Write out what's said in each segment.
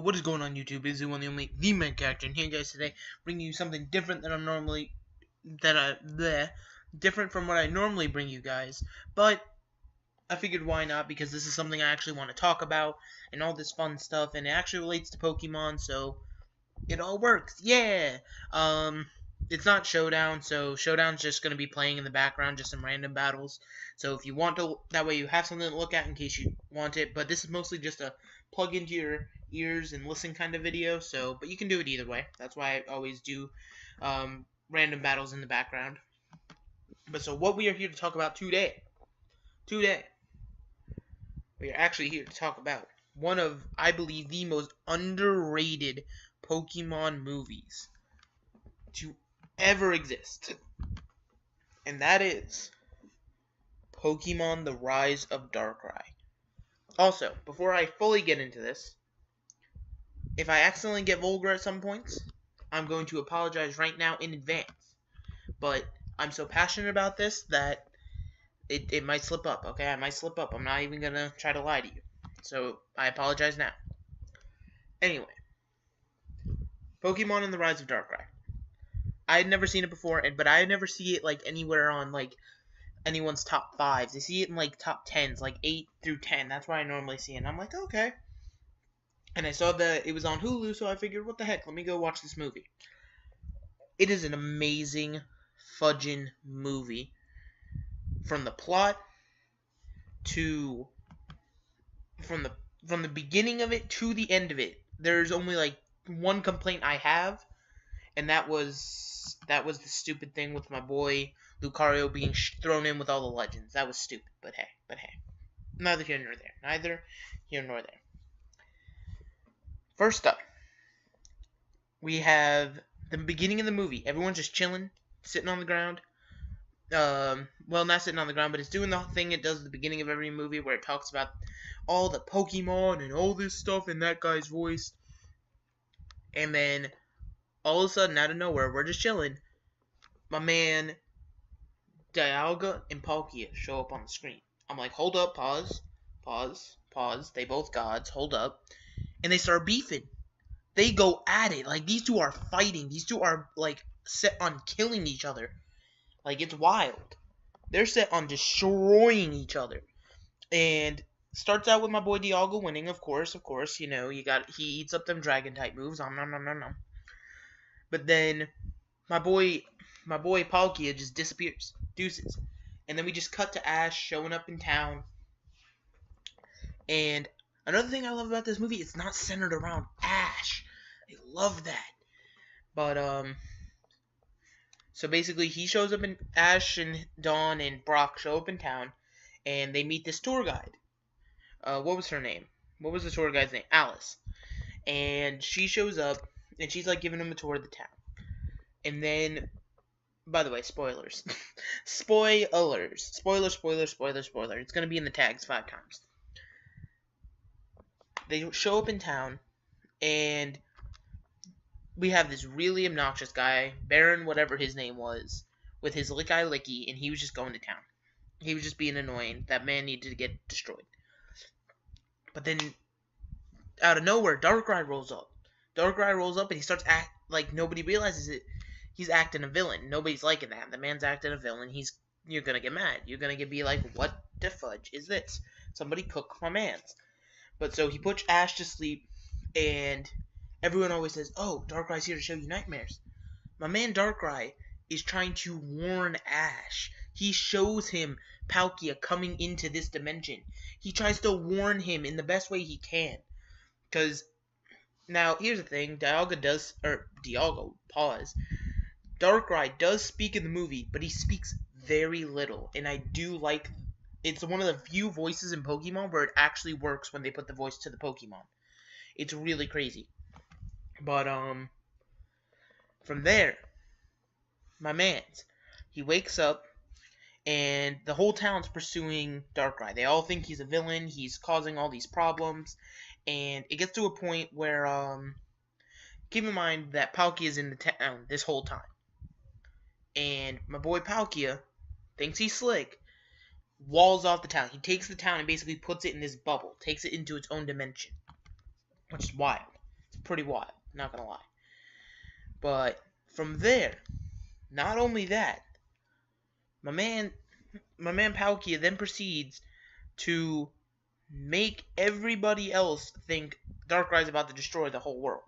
What is going on YouTube? It's the one, the only, the main character, and here guys today, bringing you something different than different from what I normally bring you guys, but I figured why not, because this is something I actually want to talk about, and all this fun stuff, and it actually relates to Pokemon, so it all works, yeah! It's not Showdown, so Showdown's just going to be playing in the background, just some random battles, so if you want to, that way you have something to look at in case you want it, but this is mostly just a plug into your ears and listen kind of video, so, but you can do it either way. That's why I always do random battles in the background. But so what we are here to talk about today, we are actually here to talk about one of, I believe, the most underrated Pokemon movies to ever exist, and that is Pokemon The Rise of Darkrai. Also, before I fully get into this, if I accidentally get vulgar at some points, I'm going to apologize right now in advance. But I'm so passionate about this that it might slip up, okay? I might slip up. I'm not even going to try to lie to you. So, I apologize now. Anyway, Pokemon and the Rise of Darkrai. I had never seen it before, but I never see it like anywhere on like anyone's top 5s. I see it in like top 10s, like 8 through 10. That's where I normally see it. And I'm like, okay. And I saw that it was on Hulu, so I figured, what the heck, let me go watch this movie. It is an amazing fudging movie. From the plot to from the beginning of it to the end of it. There's only like one complaint I have, and that was the stupid thing with my boy Lucario being thrown in with all the legends. That was stupid, but hey. Neither here nor there. First up, we have the beginning of the movie. Everyone's just chilling, sitting on the ground. Well, not sitting on the ground, but it's doing the thing it does at the beginning of every movie where it talks about all the Pokemon and all this stuff in that guy's voice. And then, all of a sudden, out of nowhere, we're just chilling. My man, Dialga and Palkia show up on the screen. I'm like, hold up, pause. They both gods, hold up. And they start beefing. They go at it. Like, these two are fighting. These two are, like, set on killing each other. Like, it's wild. They're set on destroying each other. And starts out with my boy Dialga winning, of course, you know, he eats up them dragon-type moves, nom. But then, my boy Palkia just disappears. Deuces. And then we just cut to Ash showing up in town. And another thing I love about this movie, it's not centered around Ash. I love that. But, so basically he shows up in, Ash and Dawn and Brock show up in town, and they meet this tour guide. What was her name? What was the tour guide's name? Alice. And she shows up, and she's like giving him a tour of the town. And then, by the way, spoilers. Spoilers. Spoiler. It's gonna be in the tags 5 times. They show up in town, and we have this really obnoxious guy, Baron, whatever his name was, with his licky, and he was just going to town. He was just being annoying. That man needed to get destroyed. But then, out of nowhere, Darkrai rolls up. And he starts like nobody realizes it. He's acting a villain. Nobody's liking that. The man's acting a villain. You're gonna get mad. You're gonna be like, what the fudge is this? Somebody cook my mans. But so he puts Ash to sleep, and everyone always says, oh, Darkrai's here to show you nightmares. My man Darkrai is trying to warn Ash. He shows him Palkia coming into this dimension. He tries to warn him in the best way he can. Because, now, here's the thing. Darkrai does speak in the movie, but he speaks very little. And I do like, it's one of the few voices in Pokemon where it actually works when they put the voice to the Pokemon. It's really crazy. But, from there, my man's, he wakes up, and the whole town's pursuing Darkrai. They all think he's a villain, he's causing all these problems, and it gets to a point where, keep in mind that Palkia is in the town this whole time. And my boy Palkia thinks he's slick, walls off the town. He takes the town and basically puts it in this bubble, takes it into its own dimension, which is wild. pretty wild, not gonna lie. But from there, not only that, my man Palkia then proceeds to make everybody else think Darkrai's about to destroy the whole world.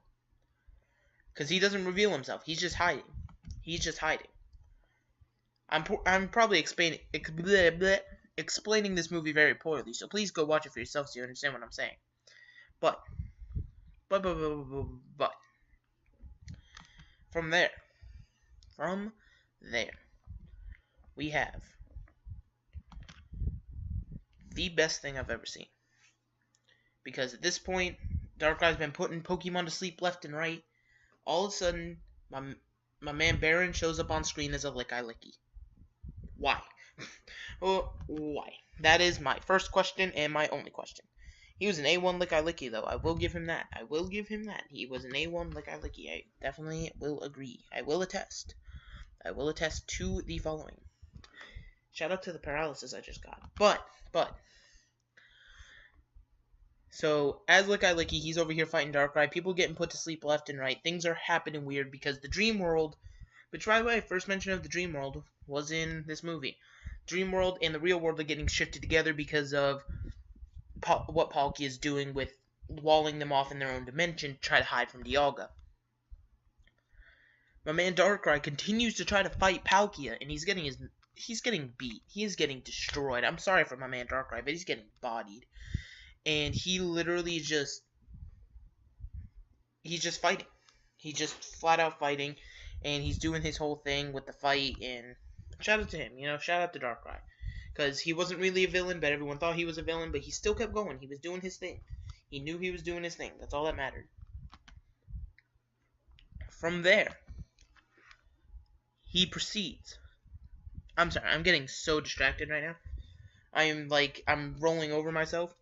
Because he doesn't reveal himself. He's just hiding. He's just hiding. I'm probably explaining this movie very poorly, so please go watch it for yourself so you understand what I'm saying. But from there, we have the best thing I've ever seen. Because at this point, Darkrai's been putting Pokemon to sleep left and right. All of a sudden, my man Baron shows up on screen as a Licky. Why? Well, why? That is my first question and my only question. He was an A1 Licky, though. I will give him that. He was an A1 Licky. I definitely will agree. I will attest to the following. Shout out to the paralysis I just got. But. So, as Licky, he's over here fighting Darkrai. People getting put to sleep left and right. Things are happening weird because the Dream World, which, by the way, first mention of the Dream World was in this movie. Dream World and the real world are getting shifted together because of what Palkia is doing with walling them off in their own dimension to try to hide from Dialga. My man Darkrai continues to try to fight Palkia, and he's getting beat. He is getting destroyed. I'm sorry for my man Darkrai, but he's getting bodied. And he literally he's just fighting. He's just flat out fighting, and he's doing his whole thing with the fight, and shout out to him, shout out to Darkrai. Because he wasn't really a villain, but everyone thought he was a villain, but he still kept going. He was doing his thing. He knew he was doing his thing. That's all that mattered. From there, he proceeds. I'm sorry, I'm getting so distracted right now. I'm rolling over myself.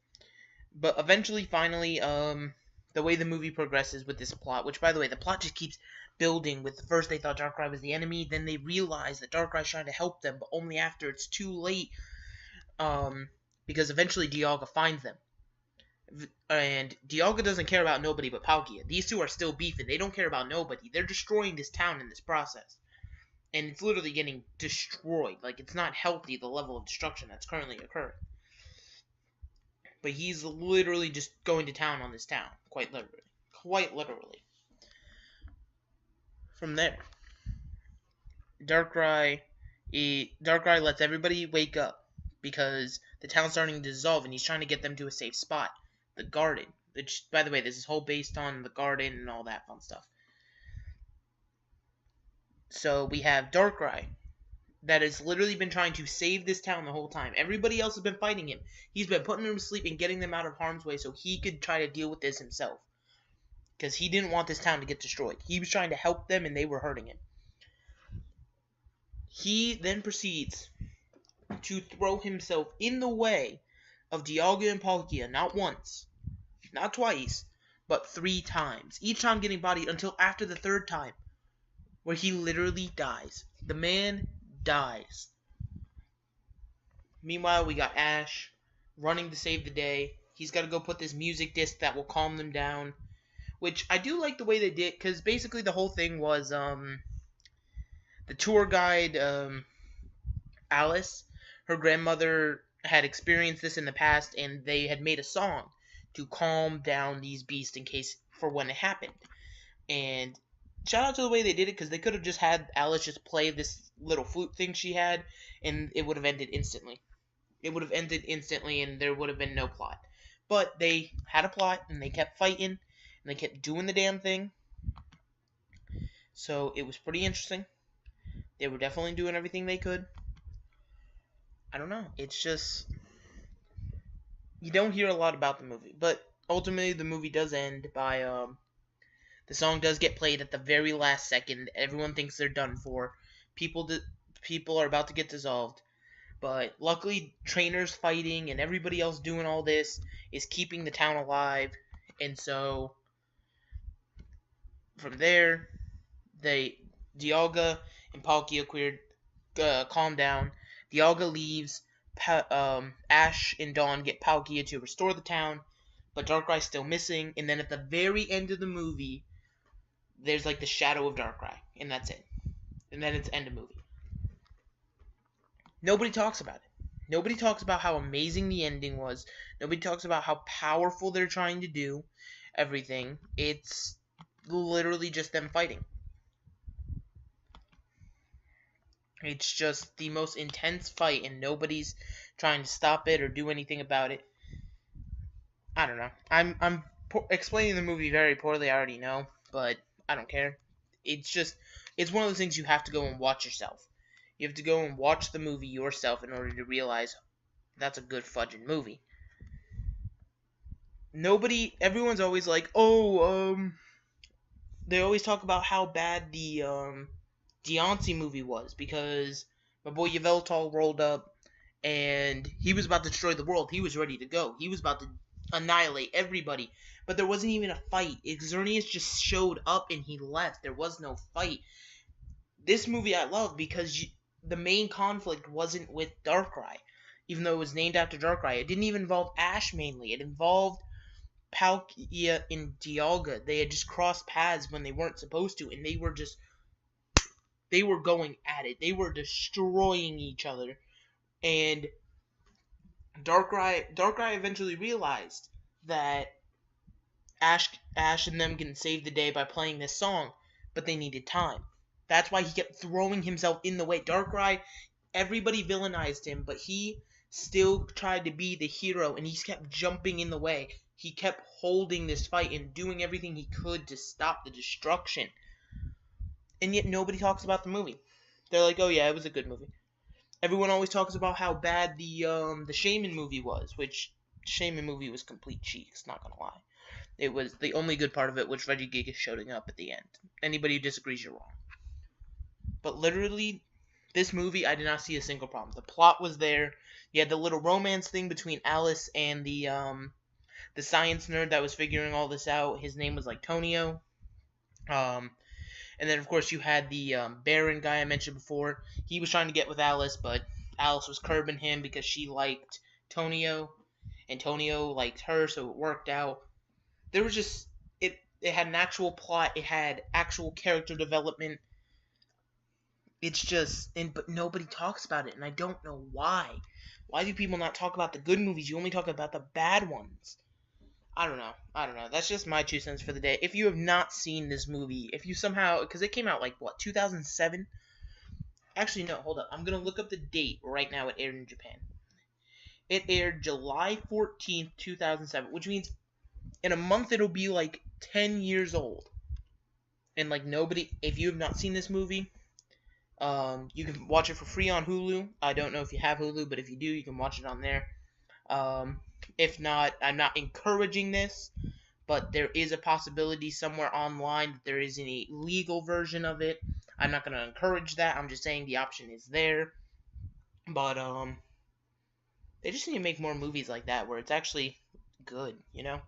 But eventually, finally, the way the movie progresses with this plot, which, by the way, the plot just keeps building with first they thought Darkrai was the enemy, then they realize that Darkrai's trying to help them, but only after it's too late, because eventually Dialga finds them. And Dialga doesn't care about nobody but Palkia. These two are still beefing. They don't care about nobody. They're destroying this town in this process. And it's literally getting destroyed. Like, it's not healthy, the level of destruction that's currently occurring. But he's literally just going to town on this town. Quite literally. From there, Darkrai lets everybody wake up because the town's starting to dissolve and he's trying to get them to a safe spot. The garden. Which, by the way, this is whole based on the garden and all that fun stuff. So we have Darkrai that has literally been trying to save this town the whole time. Everybody else has been fighting him. He's been putting them to sleep and getting them out of harm's way so he could try to deal with this himself. Because he didn't want this town to get destroyed. He was trying to help them and they were hurting him. He then proceeds to throw himself in the way of Dialga and Palkia, not once, not twice, but 3 times. Each time getting bodied until after the 3rd time, where he literally dies. The man dies. Meanwhile, we got Ash running to save the day. He's got to go put this music disc that will calm them down. Which, I do like the way they did, because basically the whole thing was, the tour guide, Alice, her grandmother had experienced this in the past, and they had made a song to calm down these beasts in case, for when it happened. And shout out to the way they did it, because they could have just had Alice just play this little flute thing she had, and it would have ended instantly. And there would have been no plot. But they had a plot, and they kept fighting, and they kept doing the damn thing. So it was pretty interesting. They were definitely doing everything they could. I don't know. It's just, you don't hear a lot about the movie. But ultimately, the movie does end by, the song does get played at the very last second. Everyone thinks they're done for. People are about to get dissolved. But luckily, trainers fighting and everybody else doing all this is keeping the town alive. And so, from there, Dialga and Palkia calm down. Dialga leaves. Ash and Dawn get Palkia to restore the town. but Darkrai's still missing. And then at the very end of the movie, there's like the shadow of Darkrai, and that's it. And then it's end of movie. Nobody talks about it. Nobody talks about how amazing the ending was. Nobody talks about how powerful they're trying to do everything. It's literally just them fighting. It's just the most intense fight, and nobody's trying to stop it or do anything about it. I don't know. I'm explaining the movie very poorly. I already know, but I don't care. It's one of those things you have to go and watch yourself. You have to go and watch the movie yourself in order to realize that's a good fudging movie. Everyone's always like, they always talk about how bad the Deontay movie was because my boy Yveltal rolled up and he was about to destroy the world. He was ready to go. He was about to annihilate everybody. But there wasn't even a fight. Xerneas just showed up and he left. There was no fight. This movie I love because the main conflict wasn't with Darkrai. Even though it was named after Darkrai. It didn't even involve Ash mainly. It involved Palkia and Dialga. They had just crossed paths when they weren't supposed to. And they were going at it. They were destroying each other. And Darkrai eventually realized that Ash and them can save the day by playing this song, but they needed time. That's why he kept throwing himself in the way. Darkrai, everybody villainized him, but he still tried to be the hero, and he kept jumping in the way. He kept holding this fight and doing everything he could to stop the destruction. And yet nobody talks about the movie. They're like, oh yeah, it was a good movie. Everyone always talks about how bad the Shaman movie was, which Shaman movie was complete cheeks, not gonna lie. It was the only good part of it, which Regigigas showing up at the end. Anybody who disagrees, you're wrong. But literally, this movie, I did not see a single problem. The plot was there. You had the little romance thing between Alice and the science nerd that was figuring all this out. His name was like Tonio. And then, of course, you had the Baron guy I mentioned before. He was trying to get with Alice, but Alice was curbing him because she liked Tonio, and Tonio liked her, so it worked out. There was just... It had an actual plot. It had actual character development. It's just... But nobody talks about it, and I don't know why. Why do people not talk about the good movies? You only talk about the bad ones. I don't know. That's just my 2 cents for the day. If you have not seen this movie, if you somehow... Because it came out, 2007? Actually, no, hold up. I'm going to look up the date right now it aired in Japan. It aired July 14th, 2007, which means in a month it'll be, 10 years old. And, nobody... If you have not seen this movie, you can watch it for free on Hulu. I don't know if you have Hulu, but if you do, you can watch it on there. If not, I'm not encouraging this, but there is a possibility somewhere online that there is a legal version of it. I'm not going to encourage that. I'm just saying the option is there. But, they just need to make more movies like that where it's actually good, you know?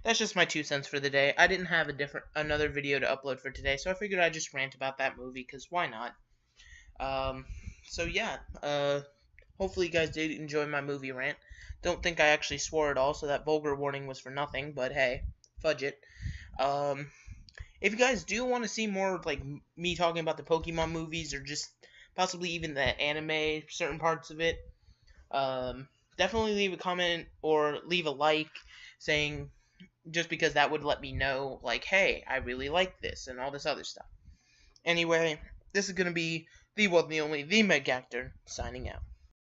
That's just my 2 cents for the day. I didn't have another video to upload for today, so I figured I'd just rant about that movie, because why not? So yeah, hopefully you guys did enjoy my movie rant. Don't think I actually swore at all, so that vulgar warning was for nothing, but hey, fudge it. If you guys do want to see more, me talking about the Pokemon movies, or just possibly even the anime, certain parts of it, definitely leave a comment, or leave a like, saying, just because that would let me know, hey, I really like this, and all this other stuff. Anyway, this is going to be the one, the only, the Meg Actor, signing out.